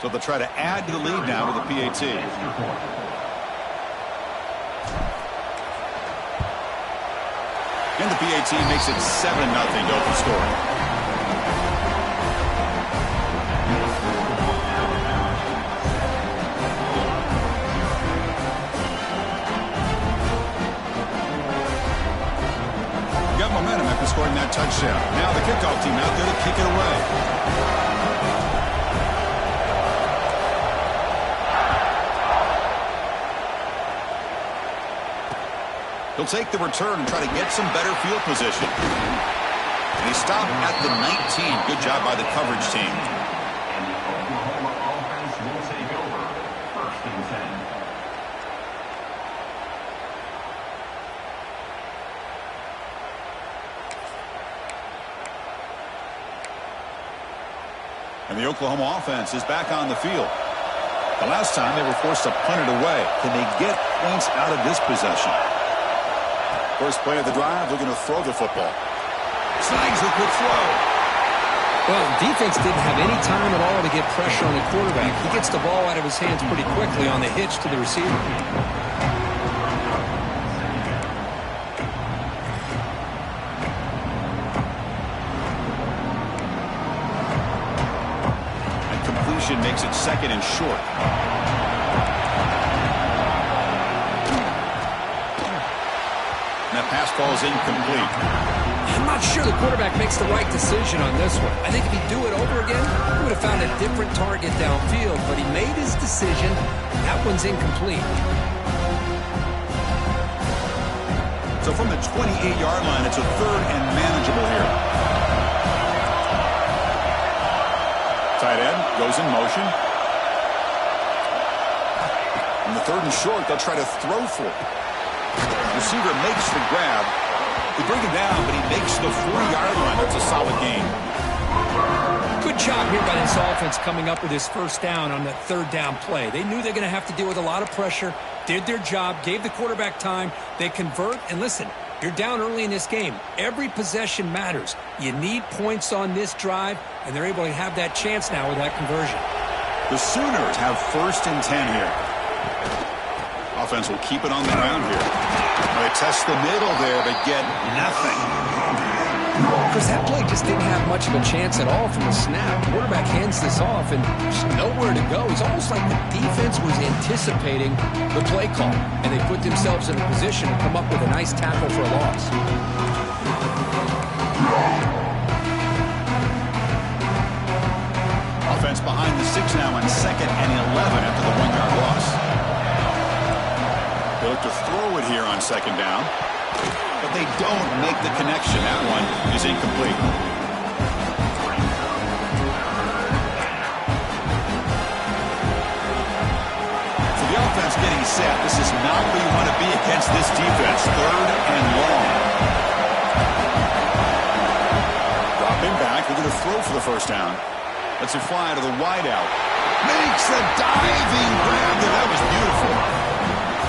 So they'll try to add to the lead now with a PAT. And the PAT makes it 7-0 to open scoring. Momentum after scoring that touchdown. Now the kickoff team out there to kick it away. He'll take the return and try to get some better field position. And he stopped at the 19. Good job by the coverage team. And the Oklahoma offense will take over. 1st and 10. And the Oklahoma offense is back on the field. The last time they were forced to punt it away. Can they get points out of this possession? First play of the drive, they're going to throw the football. Snags a good throw. Well, defense didn't have any time at all to get pressure on the quarterback. He gets the ball out of his hands pretty quickly on the hitch to the receiver. Makes it 2nd and short. And that pass ball is incomplete. I'm not sure the quarterback makes the right decision on this one. I think if he'd do it over again, he would have found a different target downfield, but he made his decision. That one's incomplete. So from the 28-yard line, it's a 3rd and manageable here. Tight end goes in motion. And the 3rd and short, they'll try to throw for it. Receiver makes the grab. They bring him down, but he makes the 40-yard line. That's a solid gain. Good job here by this offense coming up with his 1st down on that 3rd down play. They knew they're going to have to deal with a lot of pressure, did their job, gave the quarterback time. They convert, and listen, you're down early in this game. Every possession matters. You need points on this drive, and they're able to have that chance now with that conversion. The Sooners have 1st and 10 here. Offense will keep it on the ground here. They test the middle there, but get nothing. Because that play just didn't have much of a chance at all from the snap. The quarterback hands this off, and there's nowhere to go. It's almost like the defense was anticipating the play call, and they put themselves in a position to come up with a nice tackle for a loss. Offense behind the 6 now on 2nd and 11 after the 1-yard loss. They look to throw it here on 2nd down. But they don't make the connection. That one is incomplete. So the offense getting set. This is not where you want to be against this defense. 3rd and long. Dropping back. They're going to throw for the 1st down. Lets it fly to the wideout. Makes a diving grab there. That was beautiful.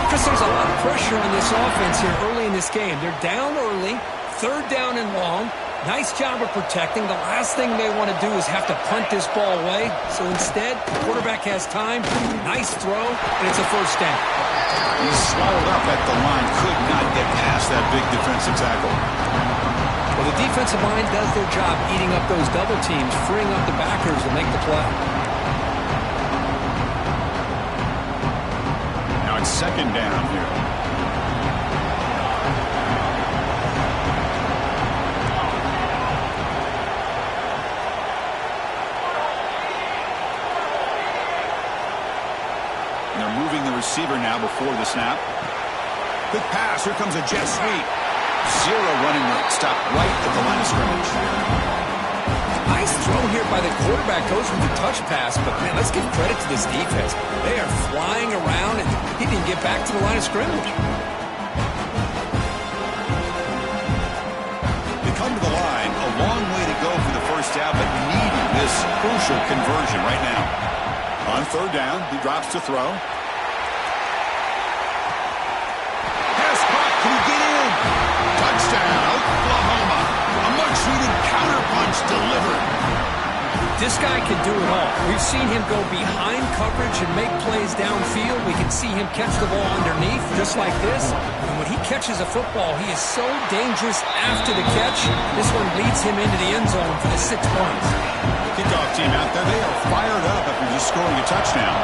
Because there's a lot of pressure on this offense here early in this game. They're down early, 3rd down and long. Nice job of protecting. The last thing they want to do is have to punt this ball away. So instead, the quarterback has time. Nice throw, and it's a 1st down. He's swallowed up at the line. Could not get past that big defensive tackle. Well, the defensive line does their job eating up those double teams, freeing up the backers to make the play. Now it's 2nd down here. And they're moving the receiver now before the snap. Quick pass. Here comes a jet sweep. 0 running room. Stop right at the line of scrimmage. Nice throw here by the quarterback. Goes with the touch pass, but man, let's give credit to this defense. They are flying around, and he didn't get back to the line of scrimmage. They come to the line. A long way to go for the 1st down, but needing this crucial conversion right now. On 3rd down, he drops to throw. Pass caught. Can he get in? Touchdown, Oklahoma. A much-needed counterpunch delivered. This guy can do it all. We've seen him go behind coverage and make plays downfield. We can see him catch the ball underneath, just like this. And when he catches a football, he is so dangerous after the catch. This one leads him into the end zone for the 6 points. Kickoff team out there, they are fired up after just scoring a touchdown.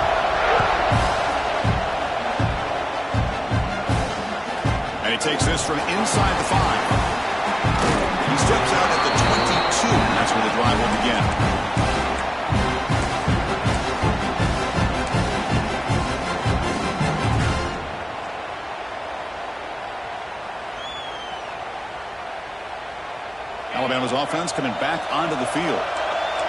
And he takes this from inside the 5. He steps out at the 22. That's where the drive will begin. Alabama's offense coming back onto the field.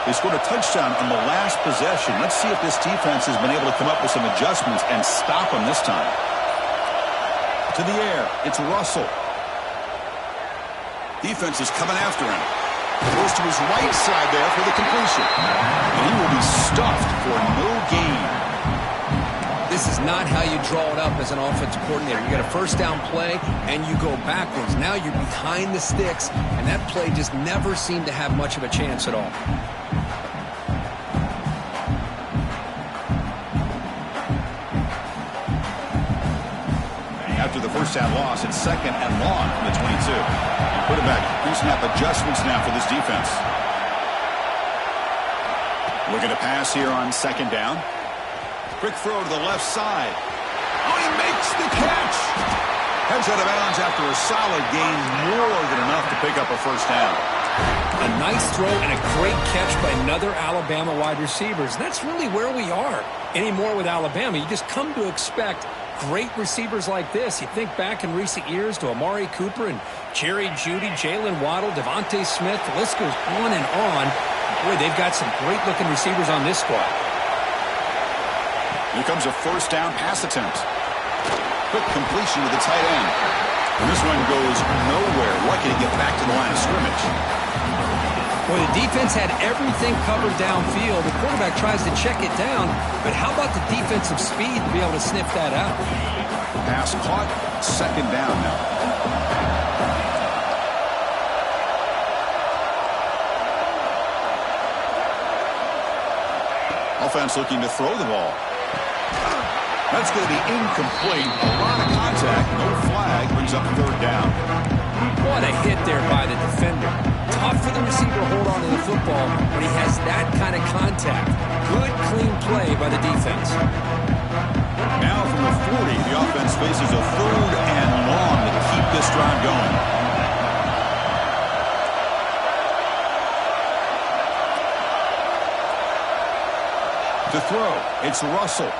They scored a touchdown on the last possession. Let's see if this defense has been able to come up with some adjustments and stop them this time. To the air, it's Russell. Defense is coming after him. Goes to his right side there for the completion. And he will be stuffed for no gain. This is not how you draw it up as an offensive coordinator. You got a first down play, and you go backwards. Now you're behind the sticks, and that play just never seemed to have much of a chance at all. After the first down loss, it's 2nd and long from the 22. Quarterback pre-snap adjustments now for this defense. Looking to pass here on 2nd down. Quick throw to the left side. Oh, he makes the catch. Heads out of bounds after a solid gain, more than enough to pick up a first down. A nice throw and a great catch by another Alabama wide receivers. That's really where we are anymore with Alabama. You just come to expect great receivers like this. You think back in recent years to Amari Cooper and Jerry Jeudy, Jalen Waddle, Devontae Smith. The list goes on and on. Boy, they've got some great-looking receivers on this squad. Here comes a first down pass attempt. Quick completion to the tight end. And this one goes nowhere. Lucky to get back to the line of scrimmage. Well, the defense had everything covered downfield. The quarterback tries to check it down, but how about the defensive speed to be able to sniff that out? Pass caught. 2nd down now. Offense looking to throw the ball. That's going to be incomplete. A lot of contact. No flag. Brings up 3rd down. What a hit there by the defender. Tough for the receiver to hold on to the football when he has that kind of contact. Good, clean play by the defense. Now from the 40, the offense faces a 3rd and long to keep this drive going. To throw, it's Russell.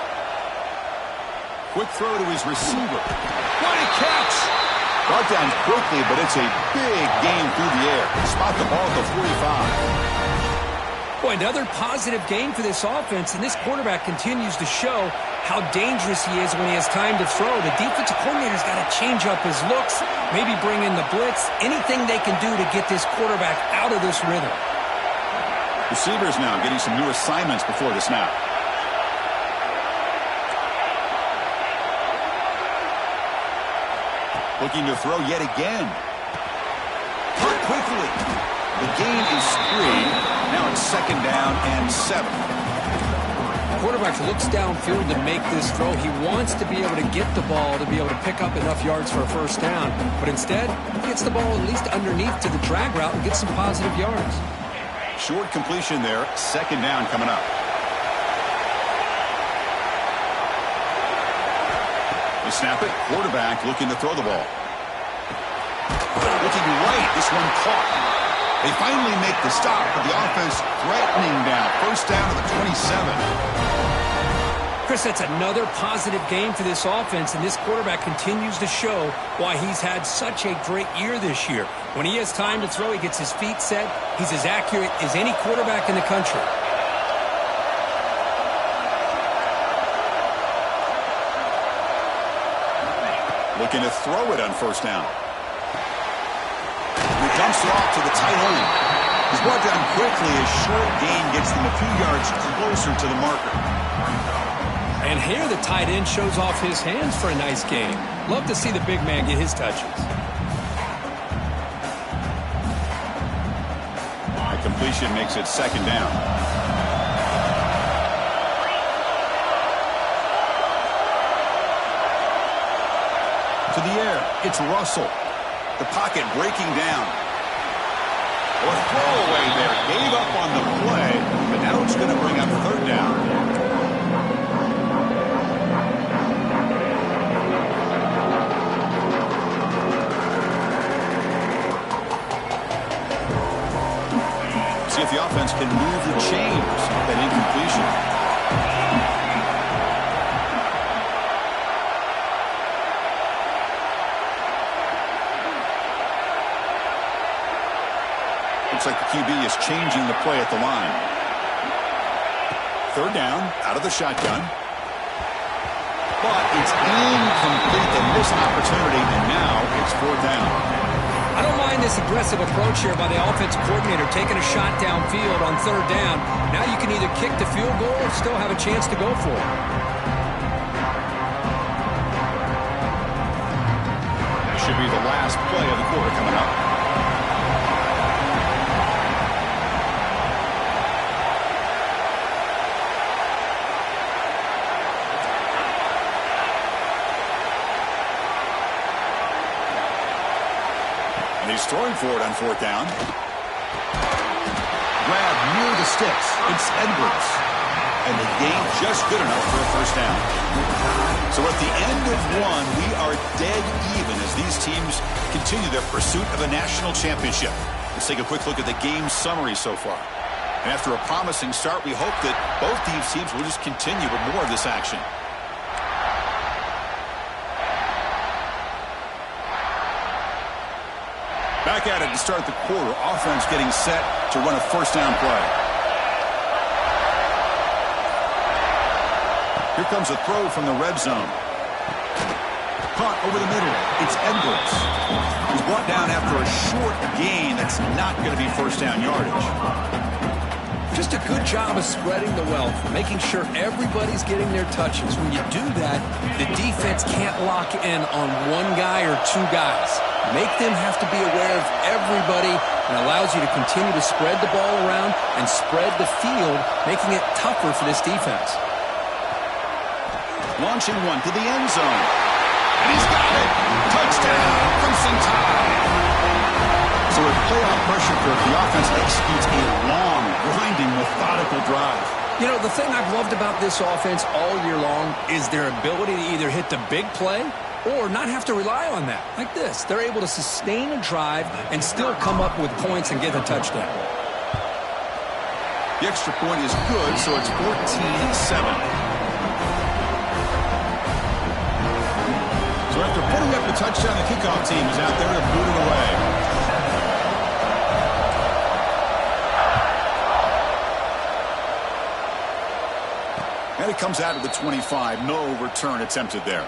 Quick throw to his receiver. What a catch! Brought down quickly, but it's a big gain through the air. Spot the ball at the 45. Boy, another positive game for this offense, and this quarterback continues to show how dangerous he is when he has time to throw. The defensive coordinator's got to change up his looks, maybe bring in the blitz, anything they can do to get this quarterback out of this rhythm. Receivers now getting some new assignments before the snap. Looking to throw yet again. Caught quickly. The gain is 3. Now it's 2nd down and 7. The quarterback looks downfield to make this throw. He wants to be able to get the ball to be able to pick up enough yards for a first down. But instead, he gets the ball at least underneath to the drag route and gets some positive yards. Short completion there. 2nd down coming up. They snap it. Quarterback looking to throw the ball. Looking right. This one caught. They finally make the stop, but the offense threatening now. First down to the 27. Chris, that's another positive game for this offense, and this quarterback continues to show why he's had such a great year this year. When he has time to throw, he gets his feet set. He's as accurate as any quarterback in the country. Looking to throw it on first down. He dumps it off to the tight end. He's brought down quickly. A short gain gets them a few yards closer to the marker. And here the tight end shows off his hands for a nice game. Love to see the big man get his touches. incompletion makes it second down. To the air, it's Russell. The pocket breaking down. A throwaway there. Gave up on the play, but now it's going to bring up third down. See if the offense can move the chains of that incompletion. Looks like the QB is changing the play at the line. Third down, out of the shotgun. But it's incomplete. They missed an opportunity, and now it's fourth down. I don't mind this aggressive approach here by the offensive coordinator, taking a shot downfield on third down. Now you can either kick the field goal or still have a chance to go for it. That should be the last play of the quarter coming up. And he's throwing for it on fourth down. Grab near the sticks. It's Edwards. And the gain just good enough for a first down. So at the end of one, we are dead even as these teams continue their pursuit of a national championship. Let's take a quick look at the game summary so far. And after a promising start, we hope that both these teams will just continue with more of this action. Back at it to start the quarter. Offense getting set to run a first down play. Here comes a throw from the red zone. Caught over the middle. It's Edwards. He's brought down after a short gain. That's not going to be first down yardage. Just a good job of spreading the wealth, making sure everybody's getting their touches. When you do that, the defense can't lock in on one guy or two guys. Make them have to be aware of everybody and allows you to continue to spread the ball around and spread the field, making it tougher for this defense. Launching one to the end zone. And he's got it. Touchdown, Crimson Tide. So with playoff pressure for the offense executes a long, grinding, methodical drive. You know, the thing I've loved about this offense all year long is their ability to either hit the big play or not have to rely on that. Like this. They're able to sustain a drive and still come up with points and get a touchdown. The extra point is good, so it's 14-7. So after putting up the touchdown, the kickoff team is out there to boot it away. And it comes out of the 25. No return attempted there.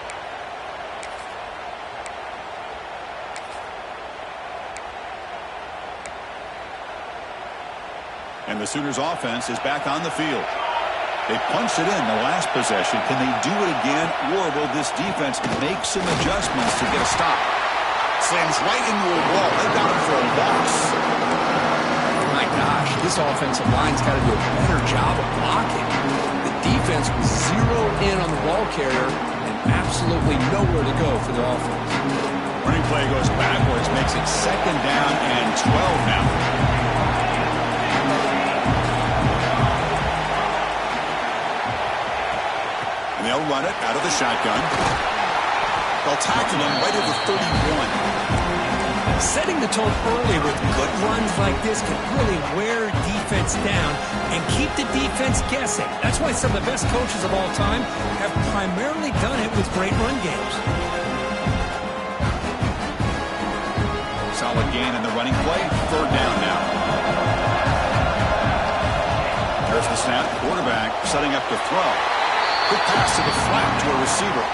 And the Sooners offense is back on the field. They punched it in the last possession. Can they do it again, or will this defense make some adjustments to get a stop? Slams right into a wall. They got him for a loss. My gosh, this offensive line's got to do a better job of blocking. The defense was zeroed in on the ball carrier and absolutely nowhere to go for the offense. Running play goes backwards, makes it second down and 12 now. They'll run it out of the shotgun. They'll tackle him right at the 31. Setting the tone early with good runs like this can really wear defense down and keep the defense guessing. That's why some of the best coaches of all time have primarily done it with great run games. Solid gain in the running play. Third down now. There's the snap. Quarterback setting up to throw. Good pass to the flat to a receiver.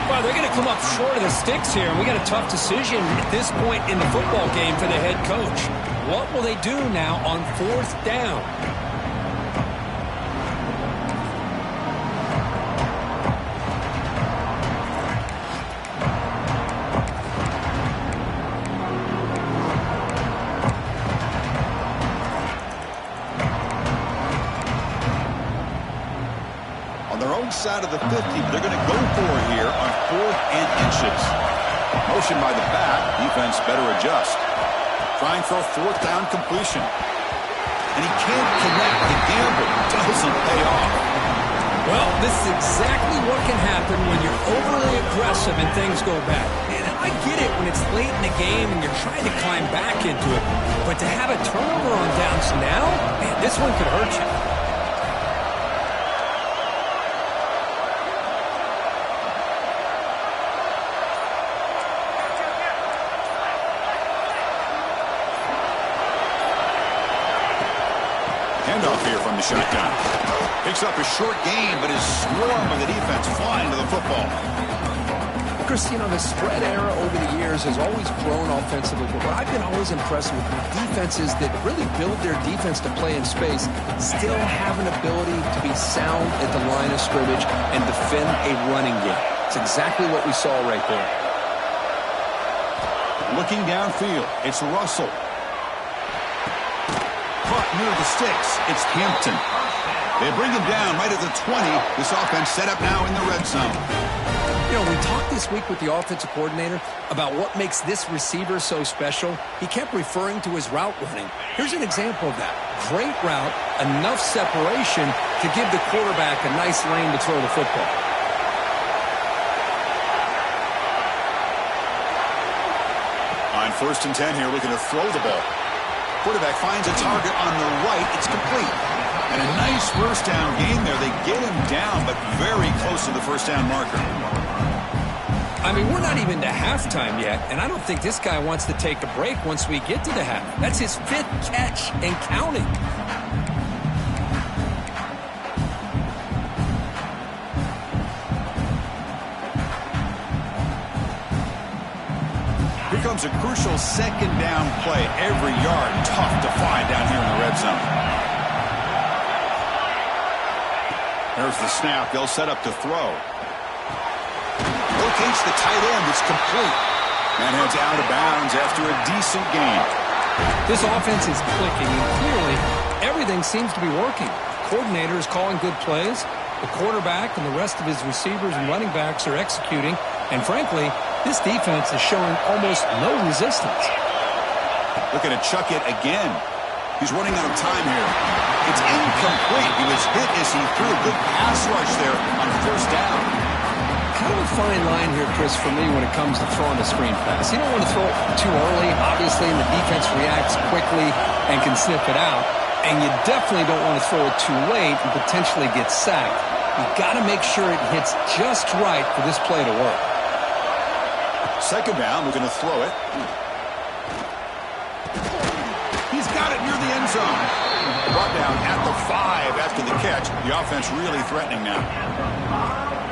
Well, they're going to come up short of the sticks here, and we got a tough decision at this point in the football game for the head coach. What will they do now on fourth down? inside of the 50, but they're going to go for it here on 4th and inches. Motion by the back. Defense better adjust. Trying for a 4th down completion. And he can't connect. The gamble doesn't pay off. Well, this is exactly what can happen when you're overly aggressive and things go bad. And I get it when it's late in the game and you're trying to climb back into it. But to have a turnover on downs now, man, this one could hurt you. Handoff here from the shotgun. Picks up a short gain, but his swarm of the defense flying to the football. Chris, the spread era over the years has always grown offensively, but what I've been always impressed with defenses that really build their defense to play in space still have an ability to be sound at the line of scrimmage and defend a running game. It's exactly what we saw right there. Looking downfield, it's Russell. Caught near the sticks. It's Hampton. They bring him down right at the 20. This offense set up now in the red zone. We talked this week with the offensive coordinator about what makes this receiver so special. He kept referring to his route running. Here's an example of that. Great route, enough separation to give the quarterback a nice lane to throw the football. On 1st and 10 here, looking to throw the ball. Quarterback finds a target on the right. It's complete. And a nice first down gain there. They get him down, but very close to the first down marker. I mean, we're not even to halftime yet, and I don't think this guy wants to take a break once we get to the half. That's his 5th catch and counting. Here comes a crucial 2nd down play. Every yard tough to find down here in the red zone. There's the snap. They'll set up to throw. Locates the tight end. It's complete. And heads out of bounds after a decent gain. This offense is clicking, and clearly everything seems to be working. The coordinator is calling good plays. The quarterback and the rest of his receivers and running backs are executing. And frankly, this defense is showing almost no resistance. Looking to chuck it again. He's running out of time here. It's incomplete. He was hit as he threw a good pass rush there on 1st down. Kind of a fine line here, Chris, for me when it comes to throwing a screen pass. You don't want to throw it too early, obviously, and the defense reacts quickly and can sniff it out. And you definitely don't want to throw it too late and potentially get sacked. You've got to make sure it hits just right for this play to work. 2nd down, we're going to throw it. He's got it near the end zone. Brought down at the 5 after the catch. The offense really threatening now.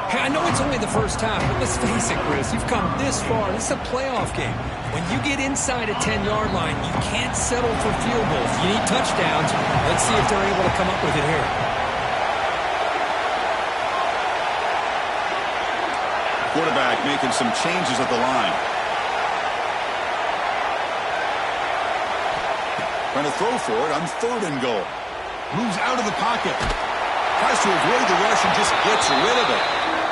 Hey, I know it's only the first half, but let's face it, Chris. You've come this far. This is a playoff game. When you get inside a 10-yard line, you can't settle for field goals. You need touchdowns. Let's see if they're able to come up with it here. Quarterback making some changes at the line. Trying to throw for it on 3rd and goal. Moves out of the pocket. Tries to avoid the rush and just gets rid of it.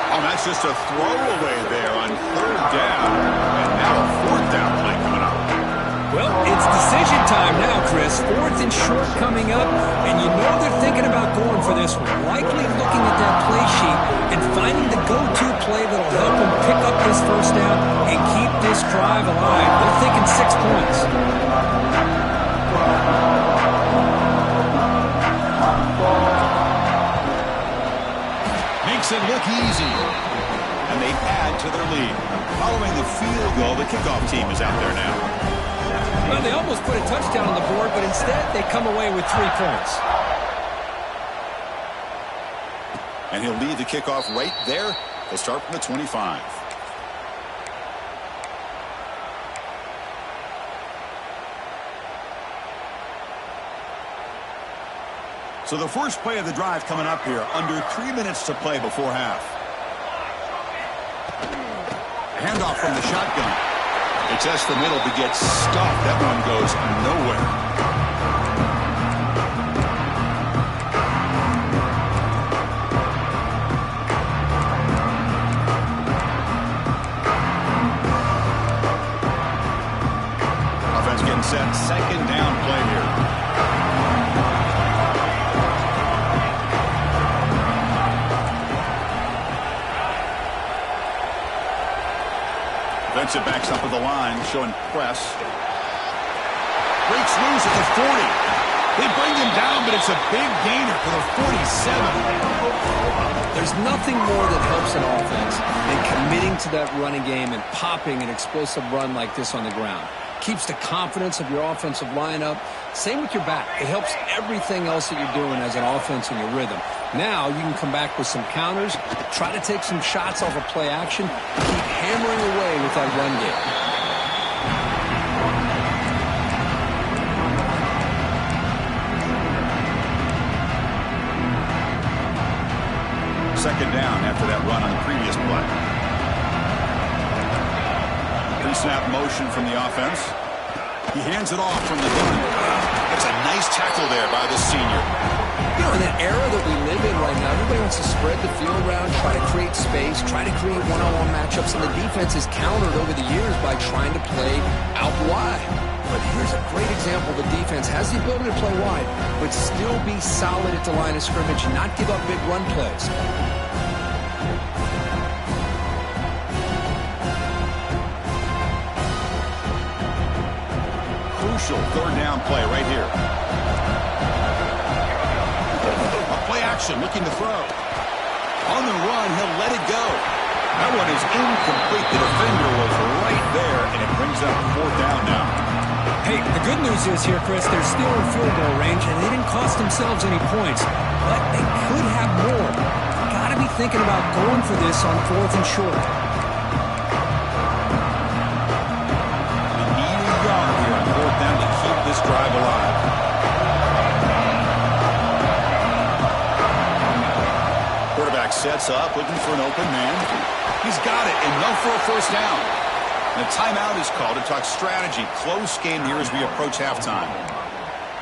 Oh, that's just a throwaway there on 3rd down. And now a 4th down play coming up. Well, it's decision time now, Chris. 4th and short coming up, and you know they're thinking about going for this one. Likely looking at that play sheet and finding the go-to play that'll help them pick up this first down and keep this drive alive. They're thinking 6 points. Makes it look easy. And they add to their lead. Following the field goal, the kickoff team is out there now. Well, they almost put a touchdown on the board, but instead they come away with 3 points. And he'll lead the kickoff right there. They'll start from the 25. So the first play of the drive coming up here. Under 3 minutes to play before half. Handoff from the shotgun. They test the middle to get stuffed. That one goes nowhere. Defensive backs up at the line, showing press. Breaks loose at the 40. They bring him down, but it's a big gainer for the 47. There's nothing more that helps an offense than committing to that running game and popping an explosive run like this on the ground. Keeps the confidence of your offensive lineup. Same with your back. It helps everything else that you're doing as an offense in your rhythm. Now you can come back with some counters, try to take some shots off of play action, keep hammering away with that run game. Second down after that run on the previous play. Pre-snap motion from the offense. He hands it off from the gun. That's a nice tackle there by the senior. You know, in that era that we live in right now, everybody wants to spread the field around, try to create space, try to create one-on-one matchups, and the defense is countered over the years by trying to play out wide. But here's a great example. The defense has the ability to play wide, but still be solid at the line of scrimmage and not give up big run plays. Crucial third down play right here. A play action, looking to throw. On the run, he'll let it go. That one is incomplete. The defender was right there, and it brings up fourth down now. Hey, the good news is here, Chris, they're still in field goal range, and they didn't cost themselves any points. But they could have more. Got to be thinking about going for this on fourth and short. This drive alive. Quarterback sets up, looking for an open man. He's got it, enough for a first down. And a timeout is called to talk strategy. Close game here as we approach halftime.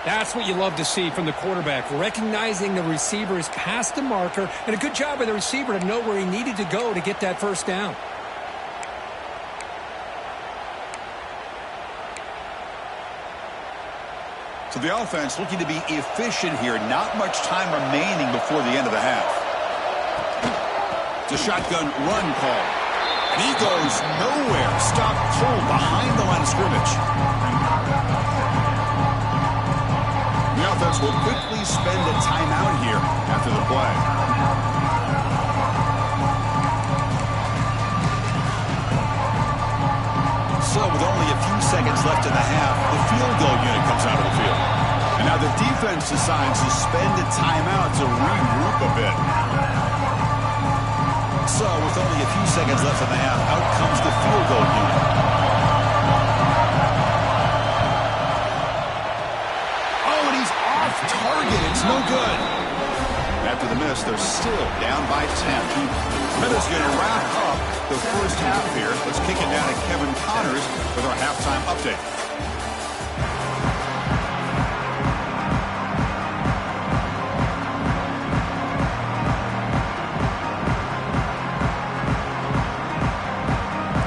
That's what you love to see from the quarterback, recognizing the receiver is past the marker, and a good job by the receiver to know where he needed to go to get that first down. So the offense looking to be efficient here. Not much time remaining before the end of the half. It's a shotgun run call. And he goes nowhere. Stopped cold behind the line of scrimmage. The offense will quickly spend a timeout here after the play. So with only a few seconds left in the half, the field goal unit comes out of the field. And now the defense decides to spend a timeout to regroup a bit. So with only a few seconds left in the half, out comes the field goal unit. Oh, and he's off target. It's no good. After the miss, they're still down by 10. Meta's going to wrap up the first half here. Let's kick it down to Kevin Connors with our halftime update.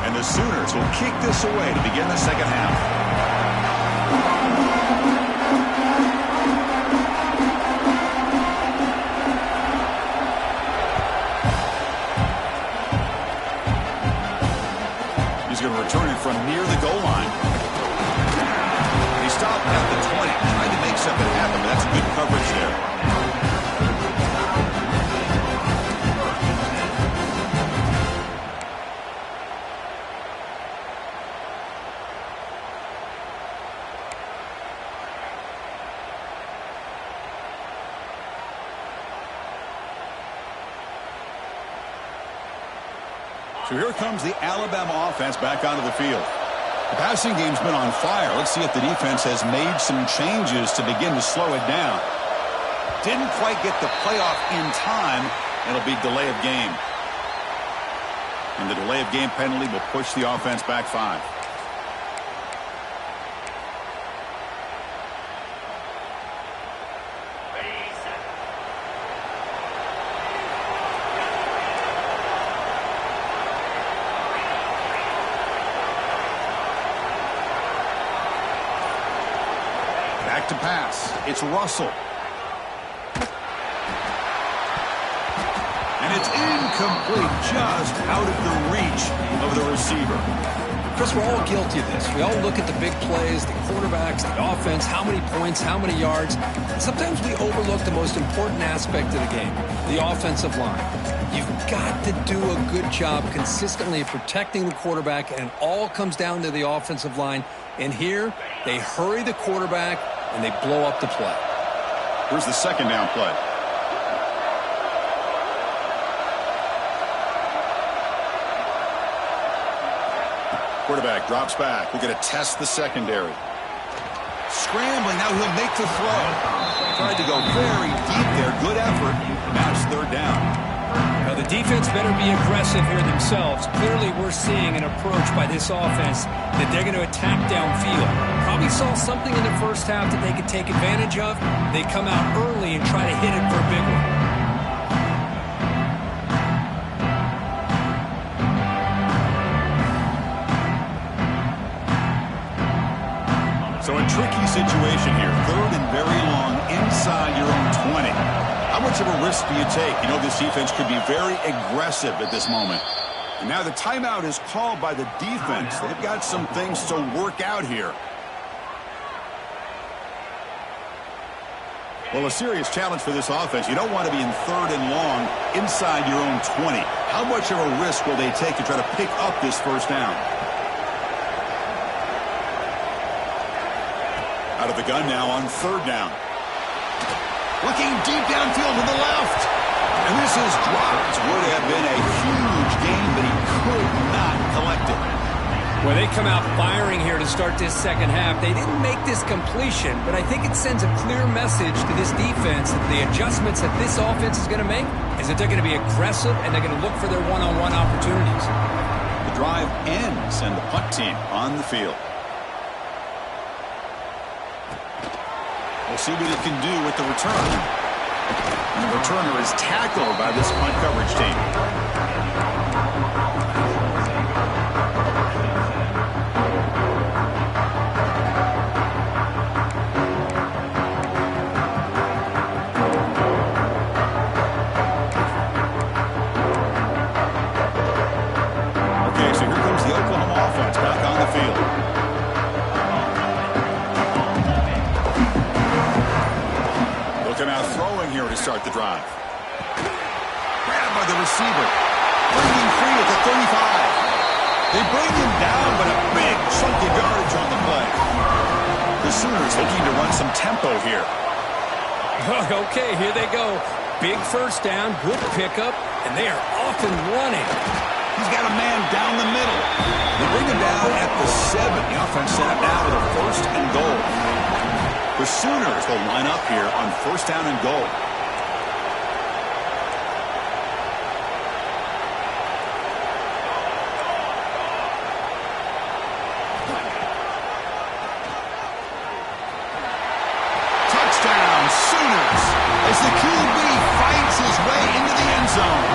And the Sooners will kick this away to begin the second half. He's going to return it from near the goal line. He stopped at the 20, trying to make something happen, but that's good coverage there. So here comes the Alabama offense back onto the field. The passing game's been on fire. Let's see if the defense has made some changes to begin to slow it down. Didn't quite get the playoff in time. It'll be delay of game. And the delay of game penalty will push the offense back 5. To pass. It's Russell. And it's incomplete, just out of the reach of the receiver. Chris, we're all guilty of this. We all look at the big plays, the quarterbacks, the offense, how many points, how many yards. And sometimes we overlook the most important aspect of the game, the offensive line. You've got to do a good job consistently of protecting the quarterback, and it all comes down to the offensive line. And here, they hurry the quarterback, and they blow up the play. Here's the second down play. Quarterback drops back. We're going to test the secondary. Scrambling. Now he'll make the throw. Tried to go very deep there. Good effort. Now it's third down. Now the defense better be aggressive here themselves. Clearly we're seeing an approach by this offense that they're going to attack downfield. Probably saw something in the first half that they could take advantage of. They come out early and try to hit it for a big one. So a tricky situation here. Third and very long inside your own 20. How much of a risk do you take? You know this defense could be very aggressive at this moment. And now the timeout is called by the defense. They've got some things to work out here. Well, a serious challenge for this offense. You don't want to be in third and long inside your own 20. How much of a risk will they take to try to pick up this first down? Out of the gun now on third down. Looking deep downfield to the left. And this is dropped. Would have been a huge gain, but he could not collect it. Well, they come out firing here to start this second half. They didn't make this completion, but I think it sends a clear message to this defense that the adjustments that this offense is going to make is that they're going to be aggressive and they're going to look for their one-on-one opportunities. The drive ends and the punt team on the field. We'll see what he can do with the return. And the returner is tackled by this punt coverage team. Okay, so here comes the Oklahoma offense back on the field. Come out throwing here to start the drive. Grabbed by the receiver. Breaking free at the 35. They bring him down, but a big chunk of yardage on the play. The Sooners looking to run some tempo here. Okay, here they go. Big first down, good pickup, and they are off and running. He's got a man down the middle. They bring him down at the 7. The offense set up now with a first and goal. The Sooners will line up here on first down and goal. Touchdown, Sooners, as the QB fights his way into the end zone.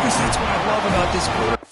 That's what I love about this quarterback.